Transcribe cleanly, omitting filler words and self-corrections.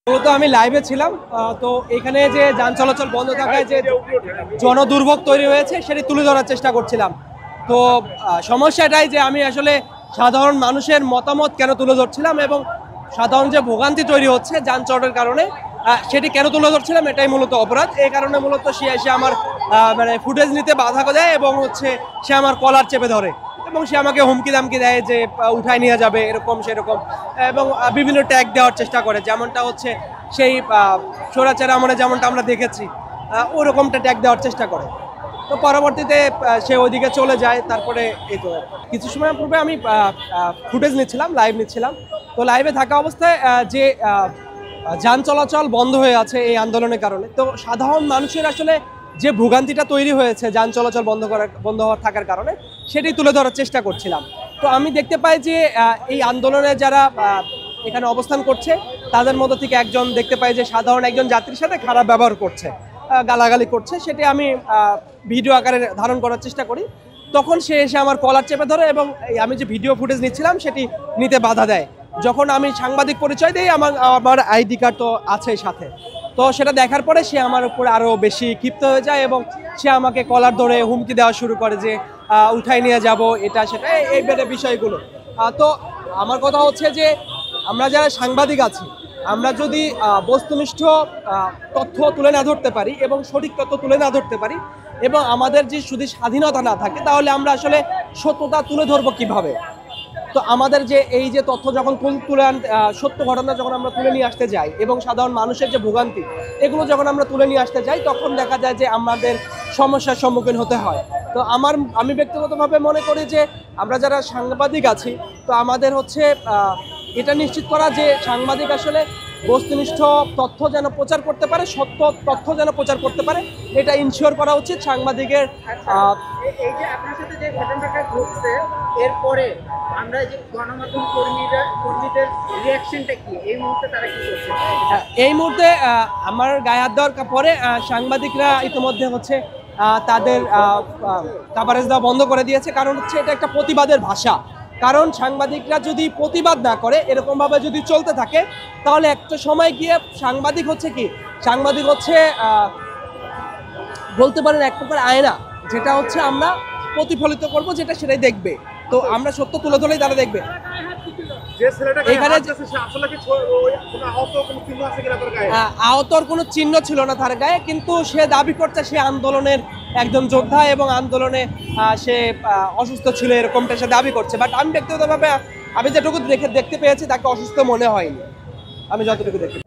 মূলত আমি লাইভে ছিলাম। তো এখানে যে যান চলাচল বন্ধ থাকায় যে জনদুর্ভোগ তৈরি হয়েছে সেটি তুলে ধরার চেষ্টা করছিলাম। তো সমস্যাটাই যে আমি আসলে সাধারণ মানুষের মতামত কেন তুলে ধরছিলাম এবং সাধারণ যে ভোগান্তি তৈরি হচ্ছে যানজটের কারণে সেটি কেন তুলে ধরছিলাম, এটাই মূলত অপরাধ। এই কারণে মূলত সে এসে আমার মানে ফুটেজ নিতে বাধা দেয় এবং সে আমার কলার চেপে ধরে এবং সে আমাকে হুমকি দামকি দেয় যে উঠায় নিয়ে যাবে এরকম সেরকম, এবং বিভিন্ন ট্যাগ দেওয়ার চেষ্টা করে, যেমনটা হচ্ছে সেই স্বৈরাচার আমলে যেমনটা আমরা দেখেছি ওরকমটা ট্যাগ দেওয়ার চেষ্টা করে। তো পরবর্তীতে সে ওইদিকে চলে যায়। তারপরে এই তো কিছু সময় পূর্বে আমি ফুটেজ নিচ্ছিলাম, লাইভ নিচ্ছিলাম। তো লাইভে থাকা অবস্থায় যে যান চলাচল বন্ধ হয়ে আছে এই আন্দোলনের কারণে, তো সাধারণ মানুষের আসলে যে ভোগান্তিটা তৈরি হয়েছে যান চলাচল বন্ধ হওয়ার থাকার কারণে সেটি তুলে ধরার চেষ্টা করছিলাম। তো আমি দেখতে পাই যে এই আন্দোলনে যারা এখানে অবস্থান করছে তাদের মধ্যে থেকে একজন দেখতে পাই যে সাধারণ একজন যাত্রীর সাথে খারাপ ব্যবহার করছে, গালাগালি করছে। সেটি আমি ভিডিও আকারে ধারণ করার চেষ্টা করি। তখন সে এসে আমার কলার চেপে ধরে এবং আমি যে ভিডিও ফুটেজ নিচ্ছিলাম সেটি নিতে বাধা দেয়। যখন আমি সাংবাদিক পরিচয় দিই আমার আইডি কার্ড তো আছেই সাথে, তো সেটা দেখার পরে সে আমার উপর আরও বেশি ক্ষিপ্ত হয়ে যায় এবং সে আমাকে কলার ধরে হুমকি দেওয়া শুরু করে যে উঠাই নিয়ে যাব এটা সেটা এই বিষয়গুলো। তো আমার কথা হচ্ছে যে আমরা যারা সাংবাদিক আছি, আমরা যদি বস্তুনিষ্ঠ তথ্য তুলে না ধরতে পারি এবং সঠিক তথ্য তুলে না ধরতে পারি এবং আমাদের যে শুধু স্বাধীনতা না থাকে, তাহলে আমরা আসলে সত্যতা তুলে ধরবো কিভাবে? তো আমাদের যে এই যে তথ্য যখন সত্য ঘটনা যখন আমরা তুলে নিয়ে আসতে যাই এবং সাধারণ মানুষের যে ভোগান্তি এগুলো যখন আমরা তুলে নিয়ে আসতে যাই, তখন দেখা যায় যে আমাদের সমস্যার সম্মুখীন হতে হয়। তো আমি ব্যক্তিগতভাবে মনে করি যে আমরা যারা সাংবাদিক আছি, তো আমাদের এটা নিশ্চিত করা যে সাংবাদিক আসলে বস্তুনিষ্ঠ তথ্য যেন প্রচার করতে পারে, সত্য তথ্য যেন প্রচার করতে পারে, এটা ইনশিওর করা উচিত সাংবাদিকের। এই যে আপনার সাথে যে ঘটনাটা ঘটছে এরপরে আমরা যে গণমাধ্যম কর্মীদের রিঅ্যাকশনটা কি এই মুহূর্তে, তারা কি করছে? এই মুহূর্তে আমার গায়ে হাত দেওয়ার পরে সাংবাদিকরা ইতিমধ্যে তাদের কাভারেজ দেওয়া বন্ধ করে দিয়েছে। কারণ এটা একটা প্রতিবাদের ভাষা। কারণ সাংবাদিকরা যদি প্রতিবাদ না করে এরকমভাবে যদি চলতে থাকে, তাহলে একটা সময় গিয়ে সাংবাদিক বলতে পারেন এক প্রকার আয়না, যেটা আমরা প্রতিফলিত করব, যেটা সেটাই দেখবে। তো আমরা সত্য তুলে ধরলেই তারা দেখবে। আহতর কোনো চিহ্ন ছিল না তার গায়ে, কিন্তু সে দাবি করছে সে আন্দোলনের একজন যোদ্ধা এবং আন্দোলনে সে অসুস্থ ছিল, এরকমটা সে দাবি করছে। বাট আমি ব্যক্তিগতভাবে আমি যেটুকু দেখতে পেয়েছি তাকে অসুস্থ মনে হয়নি, আমি যতটুকু দেখতে